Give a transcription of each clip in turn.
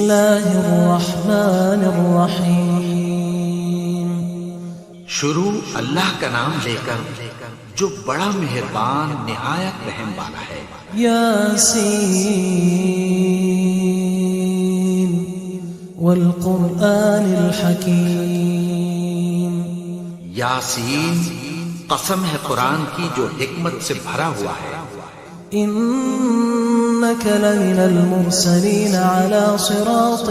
اللہ الرحمن الرحیم۔ شروع اللہ کا نام لے کر جو بڑا مہربان نہایت رحم والا ہے۔ یاسین والقرآن الحکیم۔ یاسین، قسم ہے قرآن کی جو حکمت سے بھرا ہوا ہے۔ انک لمن المرسلین علی صراط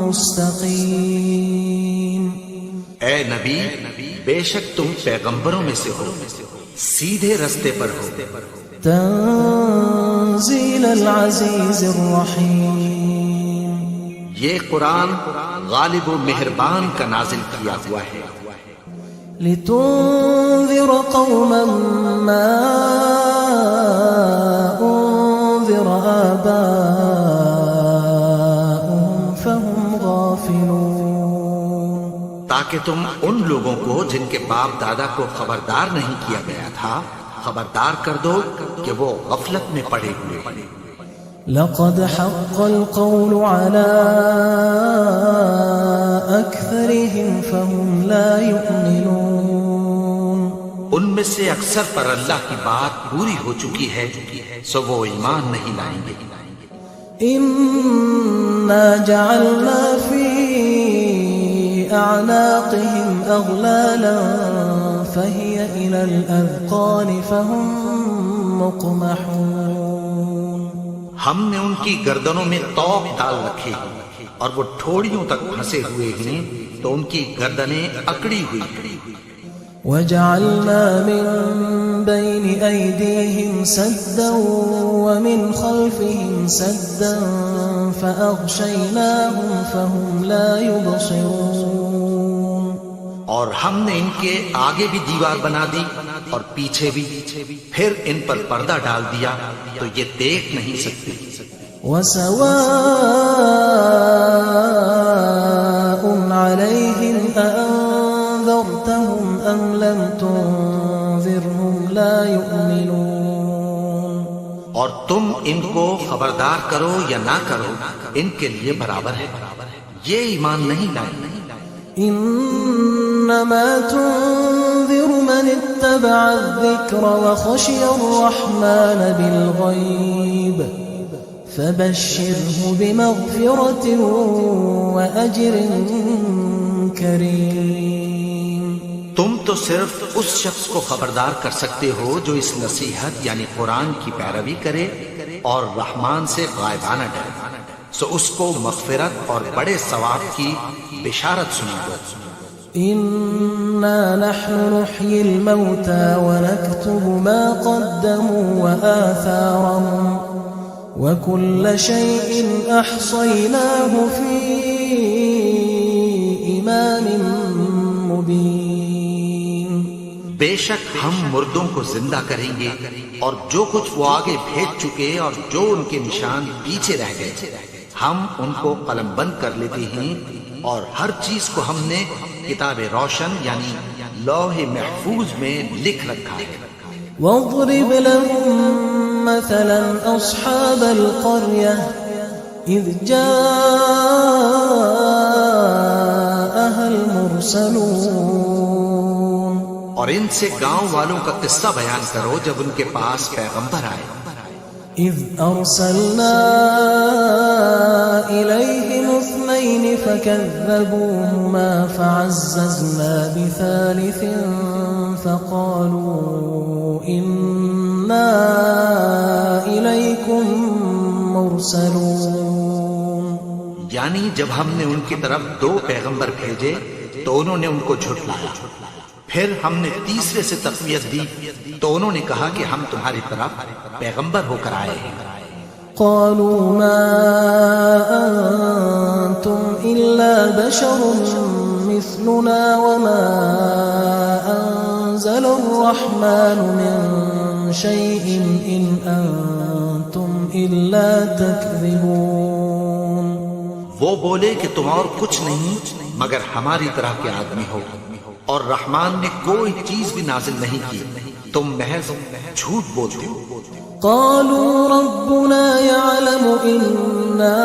مستقیم۔ اے نبی، بے شک تم پیغمبروں میں سے ہو، سیدھے رستے پر ہو۔ تنزیل العزیز الرحیم۔ یہ قرآن غالب و مہربان کا نازل کیا ہوا ہے۔ لتنذر قوما ما انذر آباؤهم فهم غافلون۔ تاکہ تم ان لوگوں کو جن کے باپ دادا کو خبردار نہیں کیا گیا تھا خبردار کر دو کہ وہ غفلت میں پڑے ہوئے ہیں۔ لقد حق القول على أكثرهم فهم لا يؤمنون۔ ان میں سے اکثر پر اللہ کی بات پوری ہو چکی ہے سو وہ ایمان نہیں لائیں گے۔ إنا جعلنا في أعناقهم أغلالا فهي إلى الأذقان فهم مقمحون۔ ہم نے ان کی گردنوں میں طوق ڈال رکھے ہیں اور وہ ٹھوڑیوں تک پھنسے ہوئے ہیں تو ان کی گردنیں اکڑی ہوئی ہیں۔ وجعلنا من بين أيديهم سدا ومن خلفهم سدا فأغشيناهم فهم لا يبصرون۔ اور ہم نے ان کے آگے بھی دیوار بنا دی اور پیچھے بھی، پھر ان پر پردہ ڈال دیا تو یہ دیکھ نہیں سکتے۔ وسواء عليهم أأنذرتهم أم لم تنذرهم لا يؤمنون۔ اور تم ان کو خبردار کرو یا نہ کرو ان کے لیے برابر ہے، یہ ایمان نہیں لائیں۔ انما تنذر من اتبع الذکر وخشی الرحمن بالغیب فبشره بمغفرة وأجر کریم۔ تم تو صرف اس شخص کو خبردار کر سکتے ہو جو اس نصیحت یعنی قرآن کی پیروی کرے اور رحمان سے غائبانہ ڈرے، سو اس کو مغفرت اور بڑے ثواب کی بشارت سنا دو۔ إنا نحن نحيي الموتى ونكتب ما قدموا وآثارهم وكل شيء أحصيناه في إمام مبين۔ بے شک ہم مردوں کو زندہ کریں گے اور جو کچھ وہ آگے بھیج چکے اور جو ان کے نشان پیچھے رہ گئے ہم ان کو قلم بند کر لیتے ہیں اور ہر چیز کو ہم نے کتاب روشن یعنی لوح محفوظ میں لکھ رکھا ہے۔ واضرب لهم مثلا أصحاب القرية إذ جاءها المرسلون۔ اور ان سے گاؤں والوں کا قصہ بیان کرو جب ان کے پاس پیغمبر آئے۔ إذ أرسلنا إليهم اثنين فكذبوهما فعززنا بثالث فقالوا إنا إليكم مرسلون۔ یعنی جب ہم نے ان کی طرف 2 پیغمبر بھیجے تو انہوں نے ان کو جھٹلایا، پھر ہم نے تیسرے سے تقویت دی تو انہوں نے کہا کہ ہم تمہاری طرف پیغمبر ہو کر آئے ہیں۔ قالوا ما أنتم إلا بشر مثلنا وما أنزل الرحمن من شيء إن أنتم إلا تكذبون۔ وہ بولے کہ تم اور کچھ نہیں مگر ہماری طرح کے آدمی ہو اور رحمان نے کوئی چیز بھی نازل نہیں کی، تم محض جھوٹ بولتے ہو۔ قالوا ربنا يعلم إنا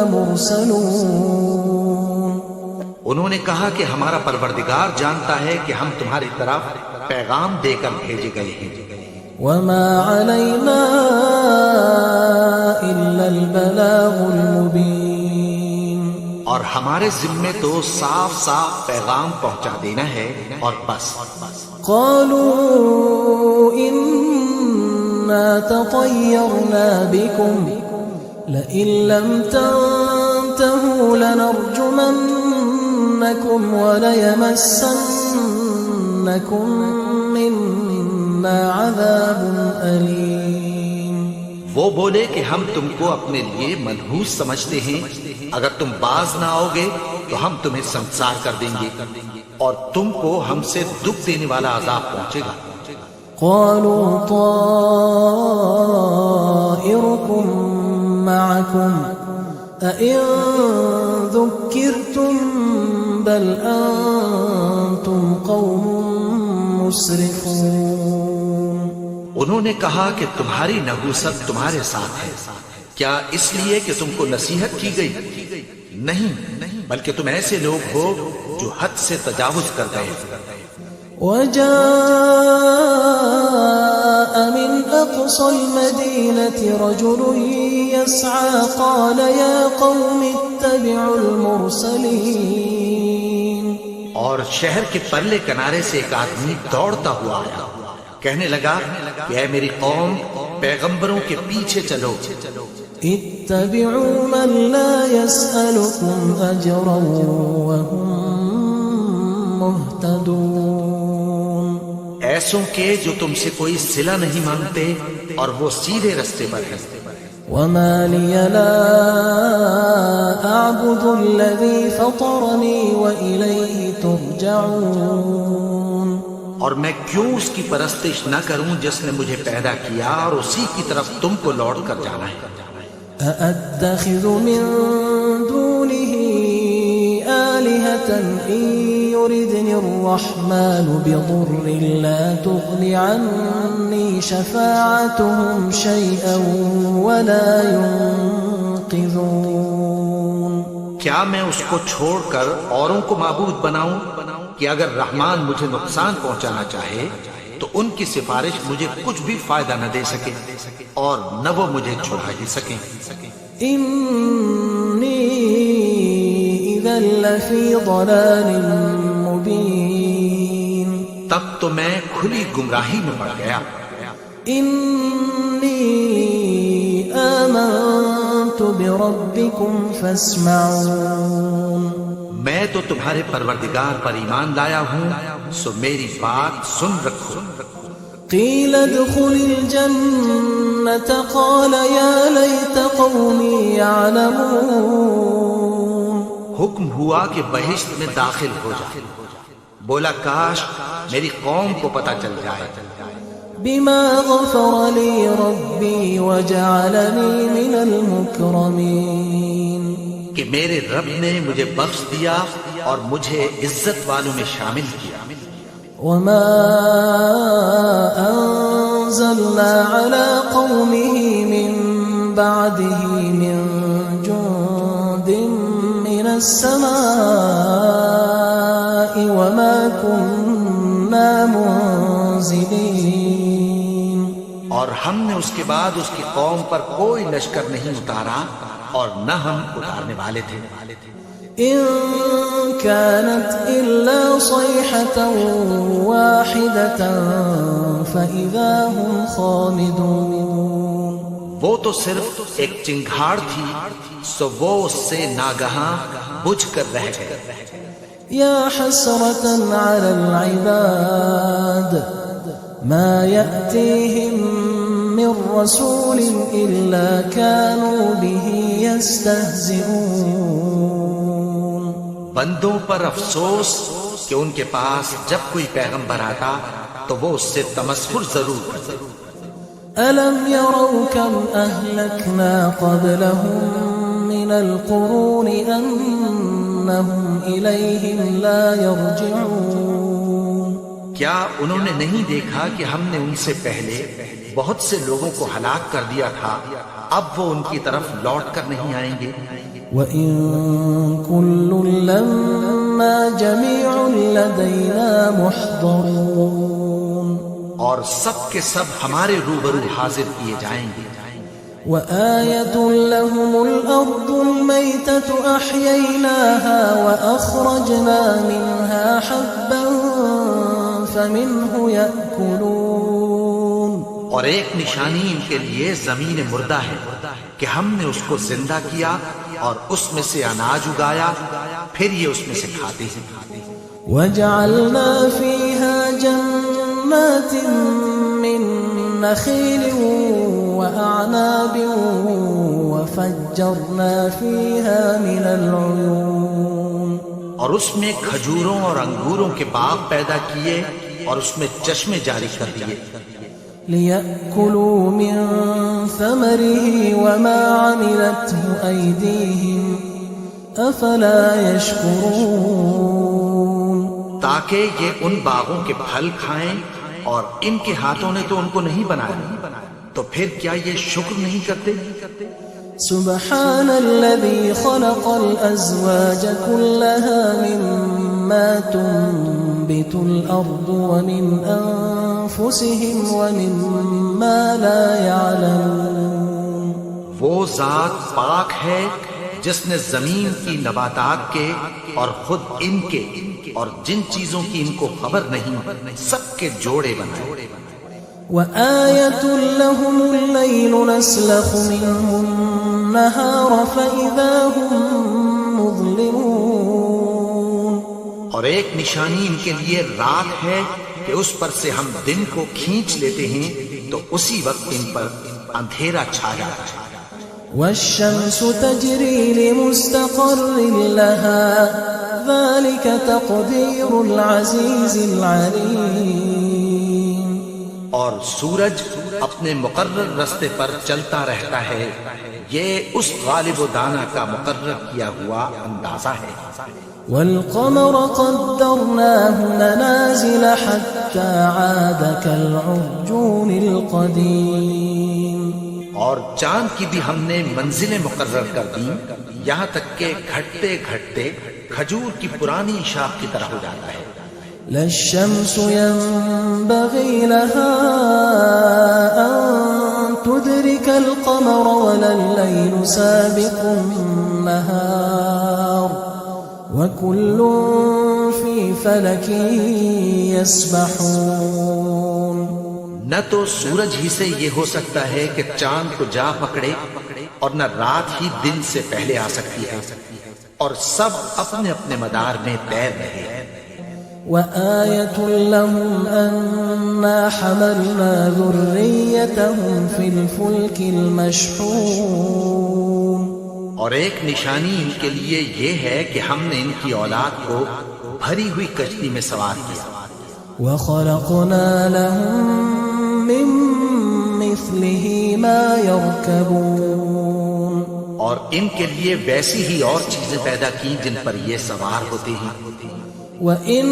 لمرسلون انہوں نے کہا کہ ہمارا پروردگار جانتا ہے کہ ہم تمہاری طرف پیغام دے کر بھیجے گئے ہیں، وما علينا إلا البلاغ المبين اور ہمارے ذمے تو صاف صاف پیغام پہنچا دینا ہے اور بس۔ قالوا إنا تطيرنا بكم لئن لم تنتهوا لنرجمنكم وليمسنكم منا عذاب أليم۔ وہ بولے کہ ہم تم کو اپنے لیے منحوس سمجھتے ہیں، اگر تم باز نہ آؤ گے تو ہم تمہیں سنسار کر دیں گے اور تم کو ہم سے دکھ دینے والا عذاب پہنچے گا۔ قالوا طائركم معكم أئن ذكرتم بل أنتم قوم مسرفون۔ انہوں نے کہا کہ تمہاری نحوست تمہارے ساتھ ہے، کیا اس لیے کہ تم کو نصیحت کی گئی؟ نہیں، بلکہ تم ایسے لوگ ہو جو حد سے تجاوز کر گئے۔ وجاء من أقصى المدينة رجل يسعى قال يا قوم اتبعوا المرسلين۔ اور شہر کے پرلے کنارے سے ایک آدمی دوڑتا ہوا آیا، کہنے لگا کہ اے میری قوم، پیغمبروں کے پیچھے چلو۔ اتبعوا من لا يسألكم أجرا وهم مهتدون۔ ایسوں کے جو تم سے کوئی صلہ نہیں مانگتے اور وہ سیدھے رستے پر ہیں۔ وما لي لا أعبد الذي فطرني وإليه ترجعون۔ اور میں کیوں اس کی پرستش نہ کروں جس نے مجھے پیدا کیا اور اسی کی طرف تم کو لوٹ کر جانا ہے۔ أأتخذ من دونه آلهة إن يردني الرحمن بضر لا تغن عني شفاعتهم شيئا ولا ينقذون۔ کیا میں اس کو چھوڑ کر اوروں کو معبود بناؤں کہ اگر رحمان مجھے نقصان پہنچانا چاہے تو ان کی سفارش مجھے کچھ بھی فائدہ نہ دے سکے اور نہ وہ مجھے چھڑا ہی سکیں۔ إني إذا لفي ضلال مبين۔ تب تو میں کھلی گمراہی میں پڑ گیا۔ إني آمنت بربكم فاسمعون۔ میں تو تمہارے پروردگار پر ایمان لایا ہوں، سو میری بات سن رکھو۔ قيل ادخل الجنة قال يا ليت قومي يعلمون۔ حکم ہوا کہ بہشت میں داخل ہو جا، بولا کاش میری قوم کو پتہ چل جائے۔ بما غفر لي ربي وجعلني من المكرمين۔ کہ میرے رب نے مجھے بخش دیا اور مجھے عزت والوں میں شامل کیا۔ وما أنزلنا على قومه من بعده من جند من السماء وما كنا منزلين۔ اور ہم نے اس کے بعد اس کی قوم پر کوئی لشکر نہیں اتارا اور نہ ہم اتارنے والے تھے۔ إن كانت إلا صيحة واحدة فإذا هم خامدون۔ وہ تو صرف ایک چنگھاڑ تھی، سو وہ اس سے ناگہاں بجھ کر رہ گئے۔ يا حسرة على العباد ما يأتيهم من رسول إلا كانوا به يستهزئون۔ بندوں پر افسوس کہ ان کے پاس جب کوئی پیغمبر آتا تو وہ اس سے تمسخر ضرور کرتے۔ ألم يروا كم أهلكنا قبلهم من القرون أنهم إليهم لا يرجعون۔ کیا انہوں نے نہیں دیکھا کہ ہم نے ان سے پہلے بہت سے لوگوں کو ہلاک کر دیا تھا، اب وہ ان کی طرف لوٹ کر نہیں آئیں گے؟ وَإِن كُلٌّ لَّمَّا جَمِيعٌ لَّدَيْنَا مُحْضَرُونَ اور سب کے سب ہمارے روبرو حاضر کیے جائیں گے۔ وَآيَةٌ لَّهُمُ الْأَرْضُ الْمَيْتَةُ أَحْيَيْنَاهَا وَأَخْرَجْنَا مِنْهَا حَبًّا فَمِنْهُ يَأْكُلُونَ۔ اور ایک نشانی ان کے لیے زمین مردہ ہے کہ ہم نے اس کو زندہ کیا اور اس میں سے اناج اگایا، پھر یہ اس میں سے کھاتے ہیں۔ وَجَعَلْنَا فِيهَا جَنَّاتٍ مِّن نَخِيلٍ وَأَعْنَابٍ وَفَجَّرْنَا فِيهَا مِنَ الْعُيُونِ۔ اور اس میں کھجوروں اور انگوروں کے باغ پیدا کیے اور اس میں چشمے جاری کر دیے، لِيَأْكُلُوا مِن ثَمَرِهِ وَمَا عَمِلَتْهُ أَيْدِيهِمْ أَفَلَا يَشْكُرُونَ۔ تاکہ یہ ان باغوں کے پھل کھائیں، اور ان کے ہاتھوں نے تو ان کو نہیں بنایا، تو پھر کیا یہ شکر نہیں کرتے؟ سبحان الذي خلق الأزواج كلها مما تنبت الأرض ومن أنفسهم ومما لا يعلمون۔ وہ ذات پاک ہے جس نے زمین کی نباتات کے اور خود ان کے اور جن چیزوں کی ان کو خبر نہیں سب کے جوڑے بنائے۔ وَآيَةٌ لَّهُمُ اللَّيْلُ نَسْلَخُ مِنْهُ النَّهَارَ فَإِذَا هُمْ مُظْلِمُونَ۔ اور ایک نشانی ان کے لیے رات ہے کہ اس پر سے ہم دن کو کھینچ لیتے ہیں تو اسی وقت ان پر اندھیرا چھا جاتا ہے۔ وَالشَّمْسُ تَجْرِي لِمُسْتَقَرٍّ لَّهَا ذَلِكَ تَقْدِيرُ الْعَزِيزِ الْعَلِيمِ۔ اور سورج اپنے مقرر رستے پر چلتا رہتا ہے، یہ اس غالب و دانا کا مقرر کیا ہوا اندازہ ہے۔ وَالْقَمَرَ قَدَّرْنَاهُ مَنَازِلَ حَتَّى عَادَ كَالْعُرْجُونِ الْقَدِيمِ۔ اور چاند کی بھی ہم نے منزلیں مقرر کر دیں، یہاں تک کہ گھٹتے گھٹتے کھجور کی پرانی شاخ کی طرح ہو جاتا ہے۔ لا الشمس ينبغي لها أن تدرك القمر ولا الليل سابق النهار وكل في فلك يسبحون۔ نہ تو سورج ہی سے یہ ہو سکتا ہے کہ چاند کو جا پکڑے، اور نہ رات ہی دن سے پہلے آ سکتی ہے، اور سب اپنے اپنے مدار میں تیر رہے ہیں۔ وَآيَةٌ لَّهُمْ أَنَّا حَمَلْنَا ذُرِّيَّتَهُمْ فِي الْفُلْكِ الْمَشْحُونِ۔ اور ایک نشانی ان کے لیے یہ ہے کہ ہم نے ان کی اولاد کو بھری ہوئی کشتی میں سوار کیا۔ وَخَلَقْنَا لَهُم مِّن مِّثْلِهِ مَا يَرْكَبُونَ۔ اور ان کے لیے ویسی ہی اور چیزیں پیدا کی جن پر یہ سوار ہوتے ہیں۔ وَإِن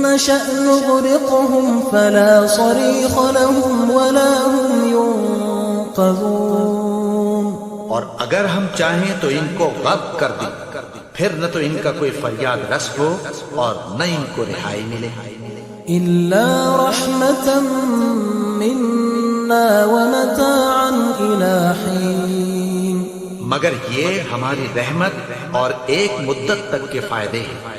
نَّشَأْ نُغْرِقْهُمْ فَلَا صَرِيخَ لَهُمْ وَلَا هُمْ يُنقَذُونَ۔ اور اگر ہم چاہیں تو ان کو غرق کر دیں، پھر نہ تو ان کا کوئی فریاد رس ہو اور نہ ان کو رہائی ملے۔ إِلَّا رَحْمَةً مِّنَّا وَمَتَاعًا إِلَىٰ حِينٍ۔ مگر یہ ہماری رحمت اور ایک مدت تک کے فائدے ہیں۔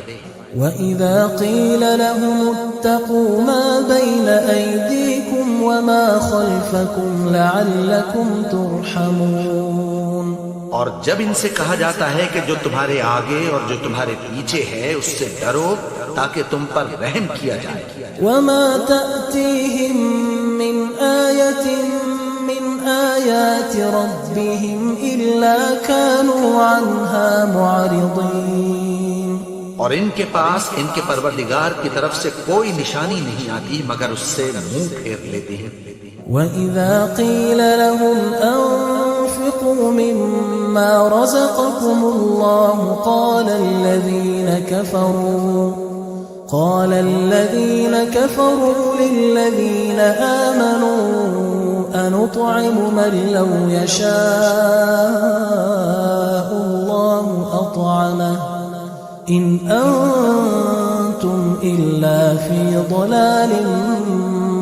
وَإِذَا قِيلَ لَهُمُ اتَّقُوا مَا بَيْنَ أَيْدِيكُمْ وَمَا خَلْفَكُمْ لَعَلَّكُمْ تُرْحَمُونَ۔ اور جب ان سے کہا جاتا ہے کہ جو تمہارے آگے اور جو تمہارے پیچھے ہے اس سے ڈرو تاکہ تم پر رحم کیا جائے۔ وَمَا تَأْتِيهِم مِّنْ آيَةٍ مِّنْ آيَاتِ رَبِّهِمْ إِلَّا كَانُوا عَنْهَا مُعْرِضِينَ۔ اور ان کے پاس ان کے پروردگار کی طرف سے کوئی نشانی نہیں آتی مگر اس سے منہ پھیر لیتے ہیں۔ وَإِذَا قِيلَ لَهُمْ أَنفِقُوا مِمَّا رَزَقَكُمُ اللَّهُ قَالَ الَّذِينَ كَفَرُوا لِلَّذِينَ آمَنُوا أَنُطْعِمُ مَن لَّوْ يَشَاءُ اللَّهُ أطعمه إن أنتم إلا في ضلال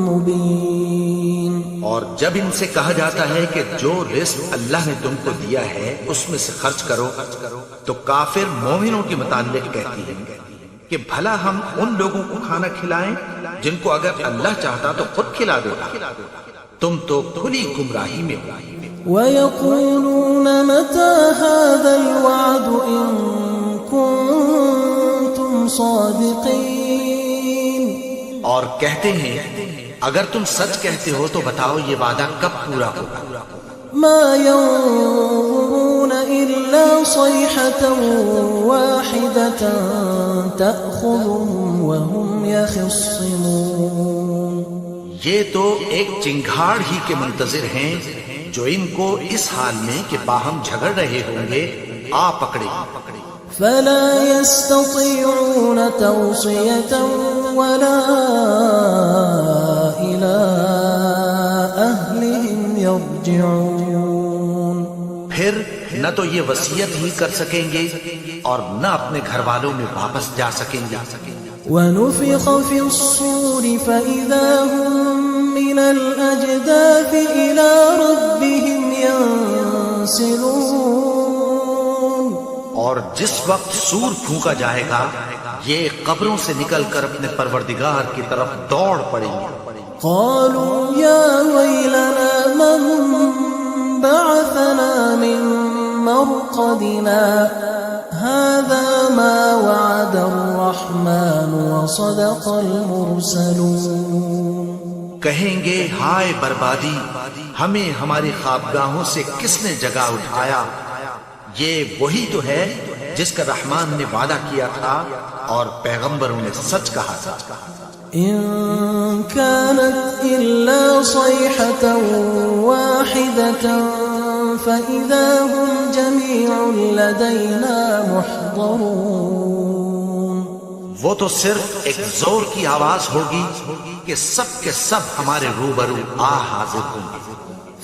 مبين. اور جب ان سے کہا جاتا ہے کہ جو رزق اللہ نے تم کو دیا ہے اس میں سے خرچ کرو، تو کافر مومنوں کے متعلق کہتی ہیں کہ بھلا ہم ان لوگوں کو کھانا کھلائیں جن کو اگر اللہ چاہتا تو خود کھلا دیتا. تم تو کھلی گمراہی میں ہو. وَيَقُولُونَ مَتَى هَذَا الْوَعْدُ إِن كُنتُمْ صَادِقِينَ. اور کہتے ہیں اگر تم سچ کہتے ہو تو بتاؤ یہ وعدہ کب پورا ہوگا. مَا يَنظُرُونَ إِلَّا صَيْحَةً وَاحِدَةً تَأْخُذُهُمْ وَهُمْ يَخِصِّمُونَ. یہ تو ایک چنگھاڑ ہی کے منتظر ہیں جو ان کو اس حال میں کہ باہم جھگڑ رہے ہوں گے آ پکڑے. فلا يستطيعون توصية ولا إلى أهلهم يرجعون. پھر نہ تو یہ وصیت ہی کر سکیں گے اور نہ اپنے گھر والوں میں واپس جا سکیں گے. ونفخ في الصور فإذا هم من الأجداث إلى ربهم ينسلون. اور جس وقت سور پھونکا جائے گا یہ قبروں سے نکل کر اپنے پروردگار کی طرف دوڑ پڑیں گے. قالوا يا ويلنا من بعثنا من مرقدنا هذا ما وعد الرحمن وصدق المرسلون. کہیں گے ہائے بربادی، ہمیں ہماری خوابگاہوں سے کس نے جگا اٹھایا. یہ وہی تو ہے جس کا رحمان نے وعدہ کیا تھا اور پیغمبروں نے سچ کہا تھا. إن كانت إلا صيحة واحدة فإذا هم جميع لدينا محضرون. وہ تو صرف ایک زور کی آواز ہوگی کہ سب کے سب ہمارے روبرو آ حاضر ہوں گے.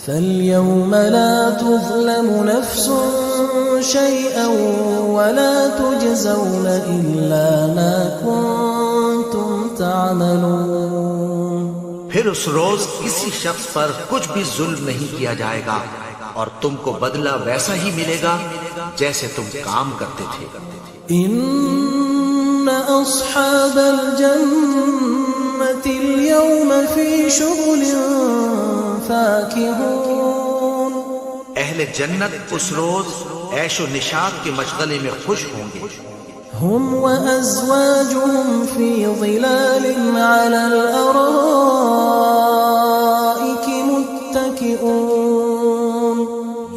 فاليوم لا تظلم نفس شيئا ولا تجزون إلا ما كنتم تعملون. پھر اس روز کسی شخص پر کچھ بھی ظلم نہیں کیا جائے گا اور تم کو بدلہ ویسا ہی ملے گا جیسے تم کام کرتے تھے. إن أصحاب الجنة اليوم في شغل فاكهون. اہل جنت اس روز عیش و نشاط کے مشغلے میں خوش ہوں گے. هم وأزواجهم في ظلال على الأرائك متكئون.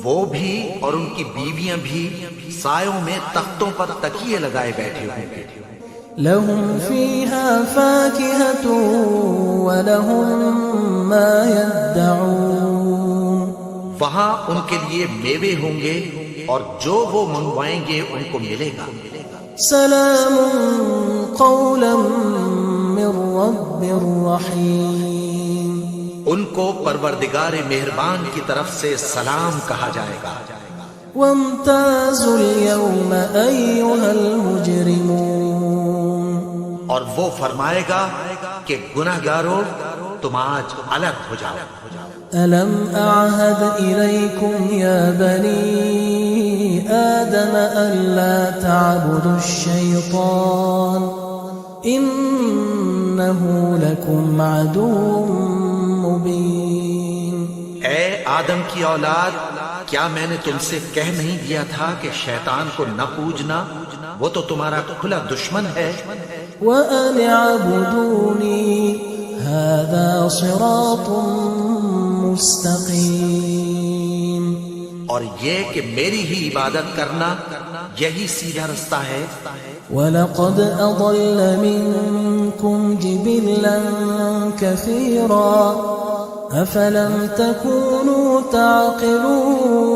وہ بھی اور ان کی بیویاں بھی سایوں میں تختوں پر تکیے لگائے بیٹھے ہوں گے. لهم فيها فاكهة ولهم ما يدعون. وہاں ان کے لیے میوے ہوں گے اور جو وہ منگوائیں گے ان کو ملے گا. سلام قولا من رب رحیم. ان کو پروردگار مہربان کی طرف سے سلام کہا جائے گا. وامتازوا اليوم أيها المجرمون. اور وہ فرمائے گا کہ گناہگارو تم آج الگ ہو جاؤ. ألم أعهد إليكم يا بني آدم ألا تعبدوا الشيطان إنه لكم عدو مبين. اے آدم کی اولاد، کیا میں نے تم سے کہہ نہیں دیا تھا کہ شیطان کو نہ پوجنا، وہ تو تمہارا کھلا دشمن ہے. وَأَنِ اعْبُدُونِي هَذَا صِرَاطٌ مُسْتَقِيمٌ. اور یہ کہ میری ہی عبادت کرنا یہی سیدھا رستہ ہے. وَلَقَدْ أَضَلَّ مِنْكُمْ جِبِلًّا كَثِيرًا أَفَلَمْ تَكُونُوا تَعْقِلُونَ.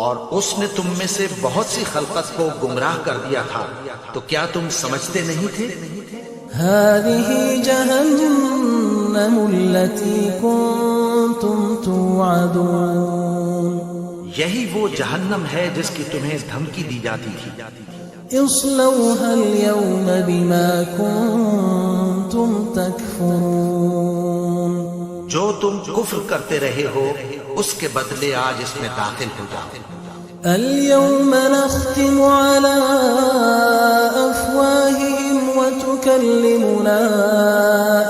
اور اس نے تم میں سے بہت سی خلقت کو گمراہ کر دیا تھا، تو کیا تم سمجھتے نہیں تھے؟ هَذِهِ جَهَنَّمُ الَّتِي كُنْتُمْ تُوعَدُونَ. یہی وہ جہنم ہے جس کی تمہیں دھمکی دی جاتی تھی. اصلوها اليوم بما كنتم تكفرون. جو تم کفر کرتے رہے ہو اس کے بدلے آج اس میں داخل ہو جاؤ. اليوم نختم على أفواههم وتكلمنا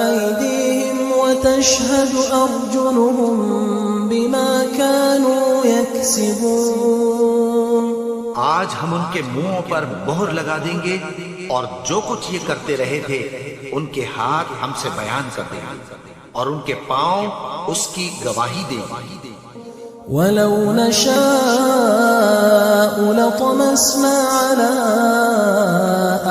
أيديهم وتشهد أرجلهم بما كانوا يكسبون. آج ہم ان کے منہوں پر مہر لگا دیں گے اور جو کچھ یہ کرتے رہے تھے ان کے ہاتھ ہم سے بیان کر دیں گے اور ان کے پاؤں اس کی گواہی دیں گے. وَلَوْ نَشَاءُ لَطَمَسْنَا عَلَىٰ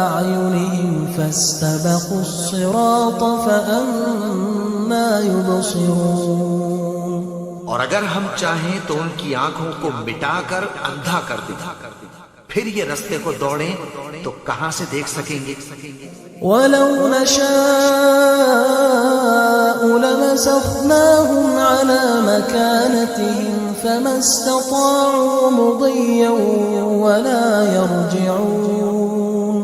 أَعْيُنِهِمْ فَاسْتَبَقُوا الصِّرَاطَ فَأَنَّىٰ يُبْصِرُونَ. اور اگر ہم چاہیں تو ان کی آنکھوں کو مٹا کر اندھا کر دیں، پھر یہ رستے کو دوڑیں تو کہاں سے دیکھ سکیں گے. وَلَوْ نَشَاءُ لَمَسَخْنَاهُمْ عَلَىٰ مَكَانَتِهِمْ فَمَا اسْتَطَاعُوا مُضِيًّا وَلَا يَرْجِعُونَ.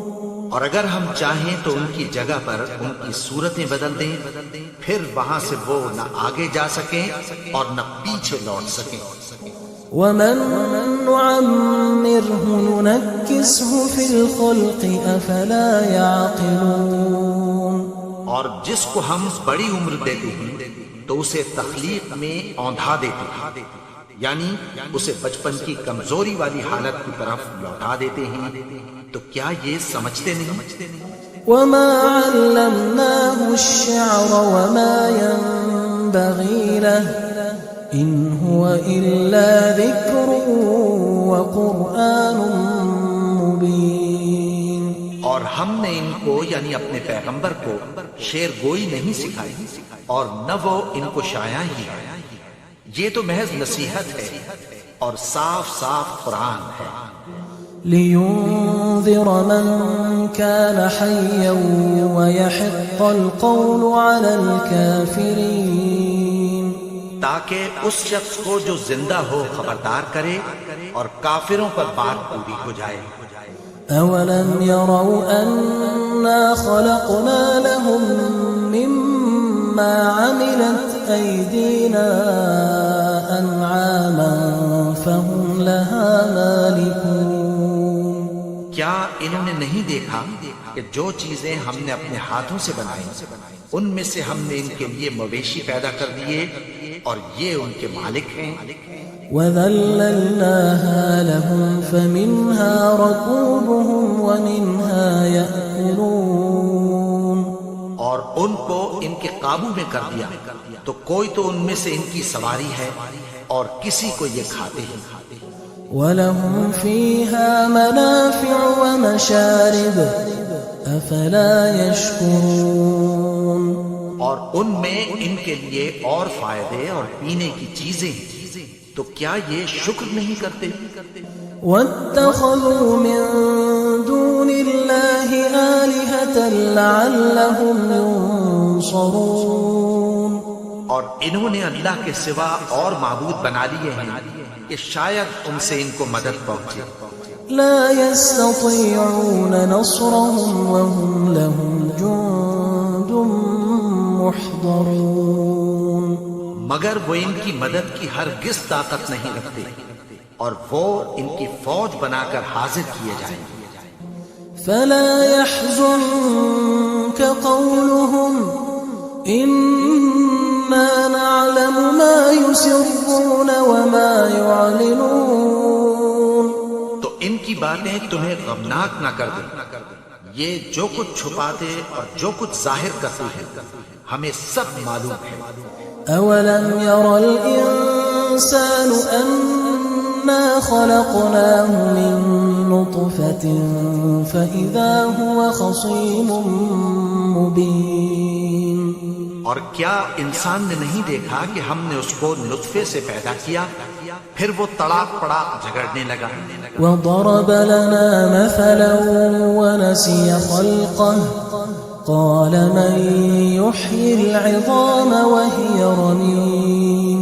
اور اگر ہم چاہیں تو ان کی جگہ پر ان کی صورتیں بدل دیں، پھر وہاں سے وہ نہ آگے جا سکیں اور نہ پیچھے لوٹ سکیں. وَمَن نُّعَمِّرْهُ نُنَكِّسْهُ فِي الْخَلْقِ أَفَلَا يَعْقِلُونَ. اور جس کو ہم بڑی عمر دیتے ہیں تو اسے تخلیق میں اوندھا دیتے ہیں، یعنی اسے بچپن کی کمزوری والی حالت کی طرف لوٹا دیتے ہیں. تو کیا یہ سمجھتے نہیں؟ وَمَا عَلَّمْنَاهُ الشِّعْرَ وَمَا يَنبَغِي لَهُ إِنْ هُوَ إِلَّا ذِكْرٌ وَقُرْآنٌ مُبِينٌ. اور ہم نے ان کو یعنی اپنے پیغمبر کو شعر گوئی نہیں سکھائی اور نہ وہ ان کو شاعر ہی ہے. یہ تو محض نصیحت ہے اور صاف صاف قرآن ہے. لِيُنذِرَ مَن كَانَ حَيًّا وَيَحِقَّ الْقَوْلُ عَلَى الْكَافِرِينَ. تاکہ اس شخص کو جو زندہ ہو خبردار کرے اور کافروں پر بات پوری ہو جائے. أَوَلَمْ يَرَوْا أَنَّا خَلَقْنَا لَهُم مِّمَّا عَمِلَتْ أَيْدِينَا أَنْعَامًا فَهُمْ لَهَا مَالِكُونَ. کیا انہوں نے نہیں دیکھا کہ جو چیزیں ہم نے اپنے ہاتھوں سے بنائی ان میں سے ہم نے ان کے لیے مویشی پیدا کر دیے اور یہ ان کے مالک ہیں. وَذَلَّلْنَاهَا لَهُمْ فَمِنْهَا رَكُوبُهُمْ وَمِنْهَا يَأْكُلُونَ. اور ان کو ان کے قابو میں کر دیا تو کوئی تو ان میں سے ان کی سواری ہے اور کسی کو یہ کھاتے ہیں. وَلَهُمْ فِيهَا مَنَافِعُ وَمَشَارِبُ أَفَلَا يَشْكُرُونَ. اور ان میں ان کے لیے اور فائدے اور پینے کی چیزیں ہیں، تو کیا یہ شکر نہیں کرتے؟ وَاتَّخَذُوا مِن دُونِ اللَّهِ آلِهَةً لَعَلَّهُمْ يُنصَرُونَ. اور انہوں نے اللہ کے سوا اور معبود بنا لیے ہیں کہ شاید ان سے ان کو مدد پہنچے. لا يستطيعون نصرهم وهم لهم جند محضرون. مگر وہ ان کی مدد کی ہرگز طاقت نہیں رکھتے اور وہ ان کی فوج بنا کر حاضر کیے جائیں گے. فلا يحزنك قولهم إنا نعلم ما يسرون وما يعلنون. تو ان کی باتیں تمہیں غمناک نہ کر دیں. یہ جو کچھ چھپاتے اور جو کچھ ظاہر کرتے ہیں ہمیں سب معلوم ہے. أولم ير الإنسان أنا خلقناه من نطفة فإذا هو خصيم مبين. اور کیا انسان نے نہیں دیکھا کہ ہم نے اس کو نطفے سے پیدا کیا پھر وہ تڑاک پڑا جھگڑنے لگا. وضرب لنا مثلا ونسي خلقه قال من يحيي العظام وهي رميم.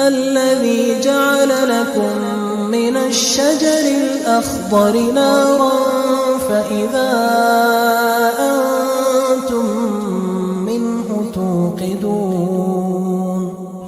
الذي جعل لكم من الشجر الأخضر نارا فإذا أنتم منه توقدون।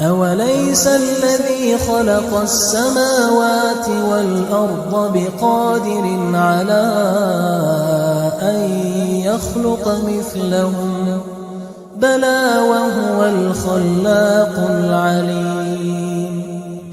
أوليس الذي خلق السماوات والأرض بقادر على أن يخلق مثلهم بلى وهو الخلاق العليم।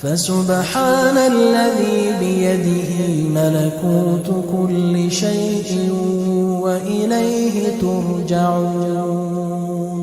فسبحان الذي بيده ملكوت كل شيء وإليه ترجعون।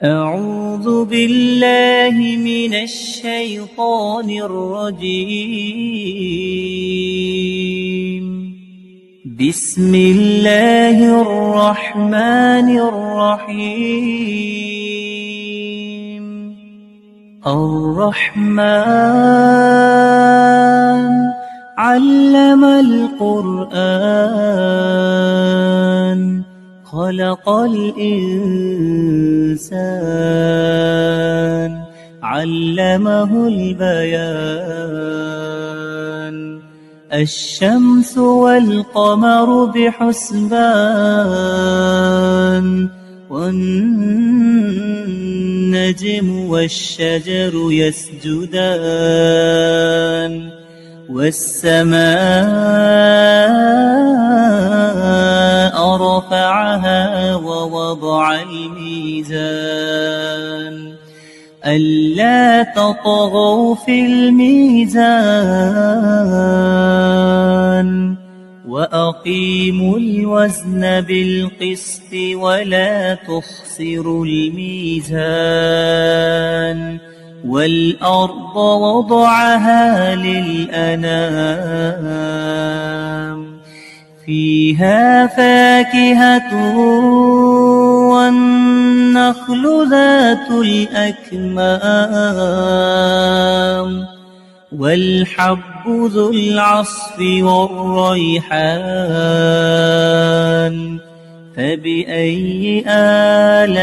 أعوذ بالله من الشيطان الرجيم بسم الله الرحمن الرحيم الرحمن علم القرآن خلق الإنسان علمه البيان الشمس والقمر بحسبان والنجم والشجر يسجدان والسماء رفعها ووضع الميزان ألا تطغوا في الميزان وأقيموا الوزن بالقسط ولا تخسروا الميزان والأرض وضعها للأنام فيها فاكهة والنخل ذات الأكمام والحب ذو العصف والريحان فبأي آلاء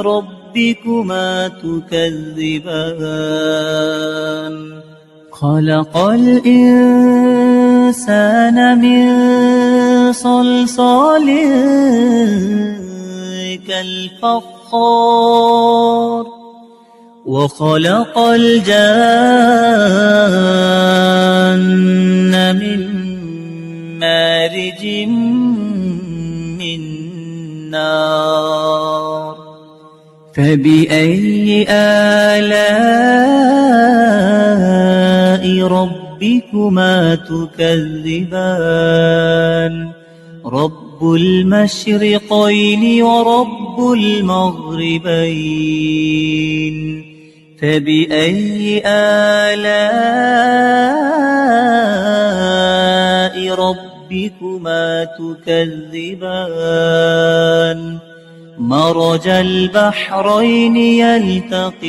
ربكما تكذبان خلق الإنسان من صلصال كالفخار وخلق الجان من مارج من نار فبأي آلاء ربكما تكذبان رب المشرقين ورب المغربين فبأي آلاء ربكما تكذبان مرج البحرين يلتقيان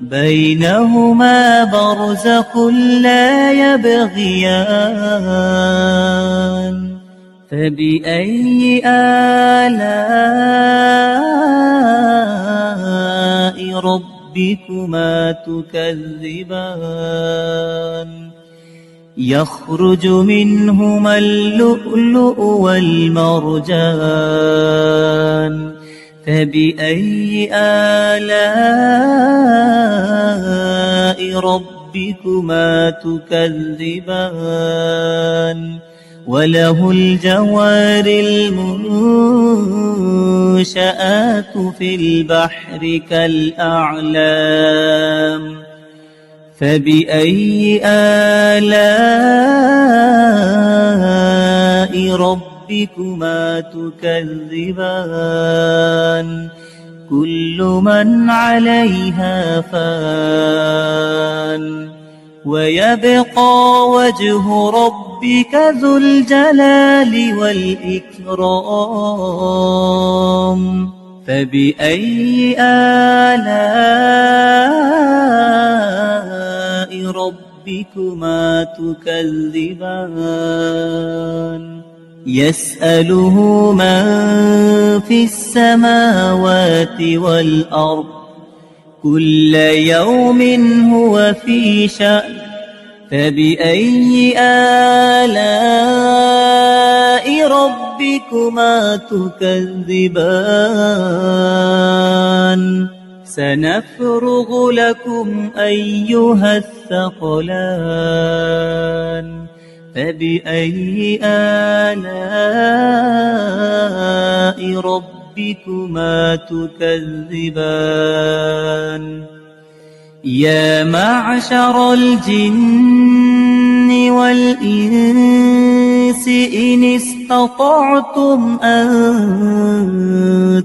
بينهما برزخ لا يبغيان فبأي آلاء ربكما تكذبان يخرج منهما اللؤلؤ والمرجان فبأي آلاء ربكما تكذبان وله الجوار المنشآت في البحر كالأعلام فبأي آلاء ربكما تكذبان كل من عليها فان ويبقى وجه ربك ذو الجلال والإكرام فبأي آلاء ربكما تكذبان يسأله من في السماوات والأرض كل يوم هو في شأن فبأي آلاء ربكما تكذبان سنفرغ لكم أيها الثقلان فبأي آلاء ربكما تكذبان يا معشر الجن والإنس إن استطعتم أن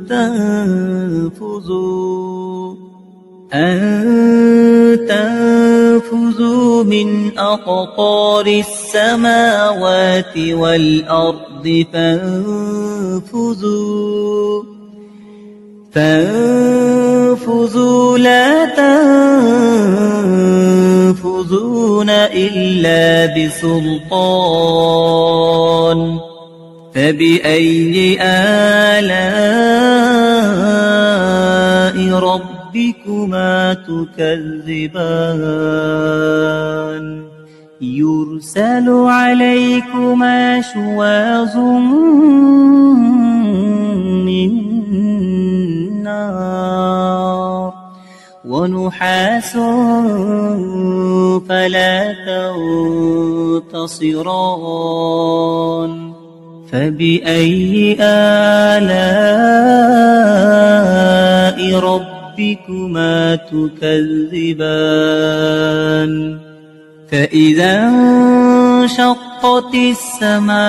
تنفذوا من أقطار السماوات والأرض فانفذوا لا تنفذون إلا بسلطان فبأي آلاء ربكما تكذبان يرسل عليكما شواظ من نار ونحاس فلا تنتصران فبأي آلاء ربكما تكذبان فإذا انشقت السماء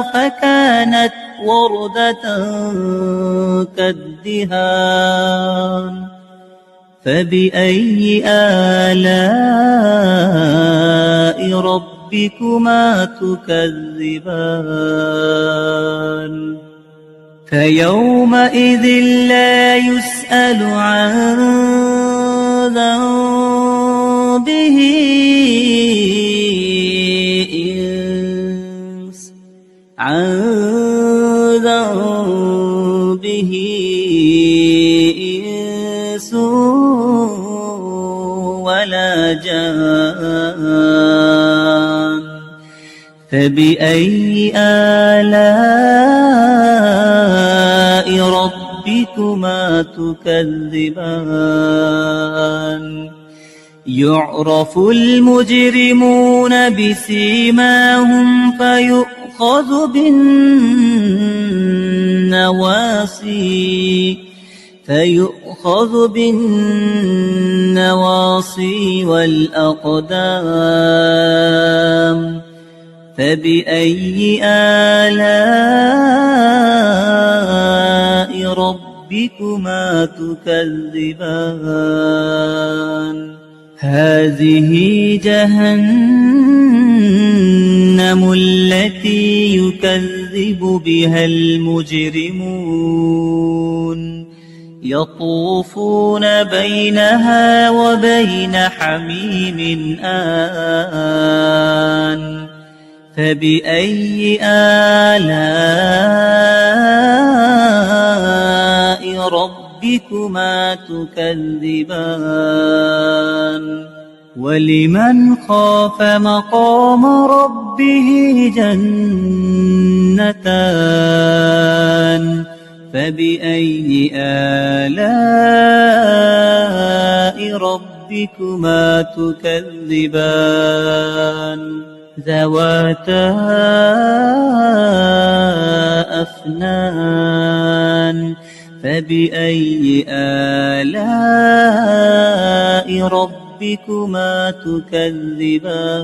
فكانت وردة كالدهان فبأي آلاء ربكما تكذبان فيومئذ لا يسأل عن ذنبه إنس ولا جان فبأي آلاء ربكما تكذبان يعرف المجرمون بسيماهم فيؤخذ بالنواصي والأقدام فبأي آلاء ربكما تكذبان هذه جهنم التي يكذب بها المجرمون يطوفون بينها وبين حميم آن فبأي آلاء ربكما تكذبان ولمن خاف مقام ربه جنتان فبأي آلاء ربكما تكذبان ذواتا أفنان فبأي آلاء ربكما تكذبان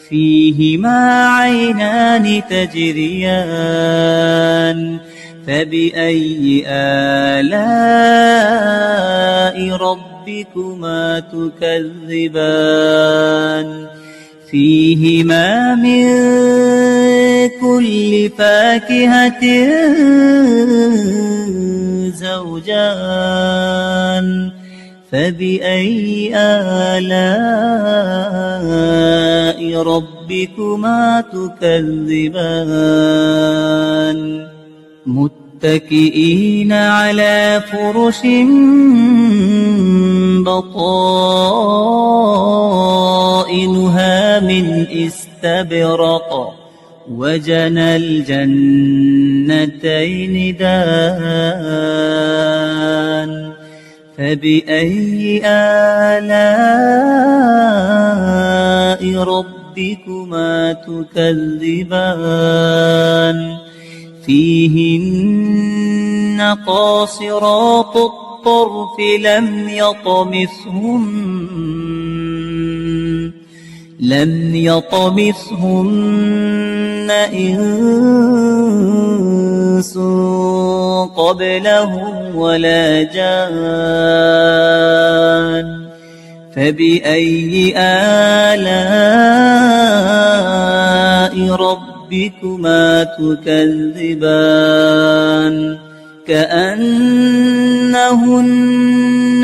فيهما عينان تجريان فبأي آلاء ربكما تكذبان فيهما من كل فاكهة زوجان فبأي آلاء ربكما تكذبان متكئين على فرش بطائنها من استبرق وجنى الجنتين دان فبأي آلاء ربكما تكذبان فيهن قاصرات الطرف لم يطمثهن إنس قبلهم ولا جان فبأي آلاء ربكما تكذبان كأنهن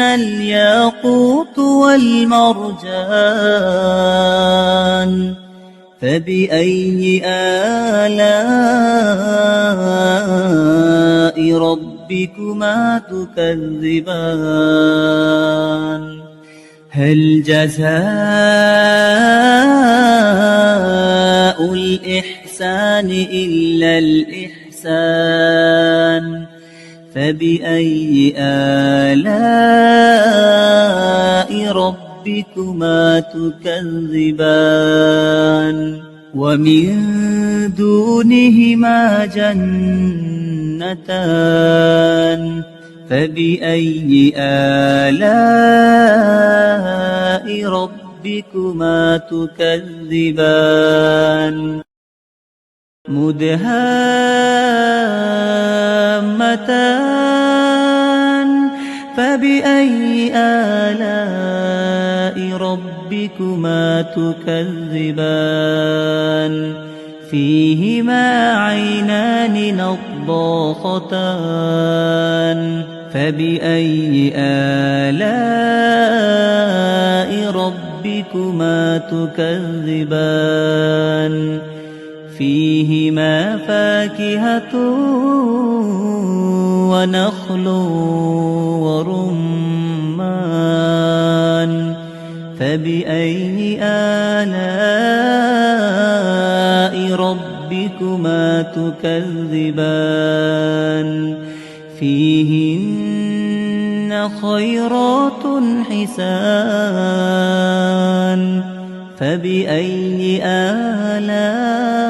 الياقوت والمرجان فبأي آلاء ربكما تكذبان هل جزاء الإحسان إلا الإحسان فبأي آلاء ربكما تكذبان ومن دونهما جنتان فبأي آلاء ربكما تكذبان مدهامتان فبأي آلاء ربكما تكذبان فيهما عينان نضاختان فبأي آلاء ربكما تكذبان فيهما فاكهة ونخل ورمان فبأي آلاء ربكما تكذبان فيهن خيرات حسان فبأي آلاء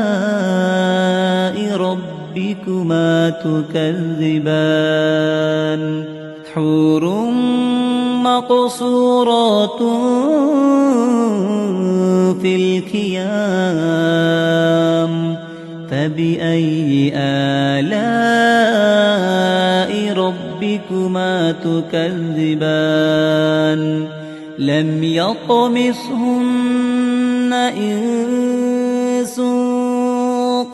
ربكما تكذبان حور مقصورات في الخيام فبأي آلاء ربكما تكذبان لم يطمثهن إنس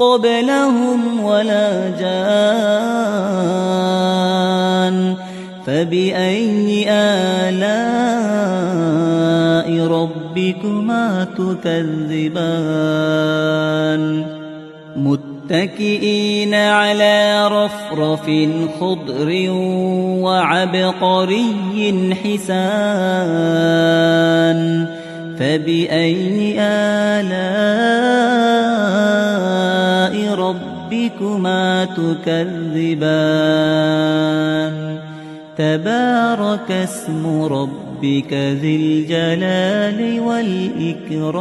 قبلهم ولا جان فبأي آلاء ربكما تكذبان متكئين على رفرف خضر وعبقري حسان فبأي آلاء ربكما تكذبان تبارك اسم ربك ذي الجلال والإكرام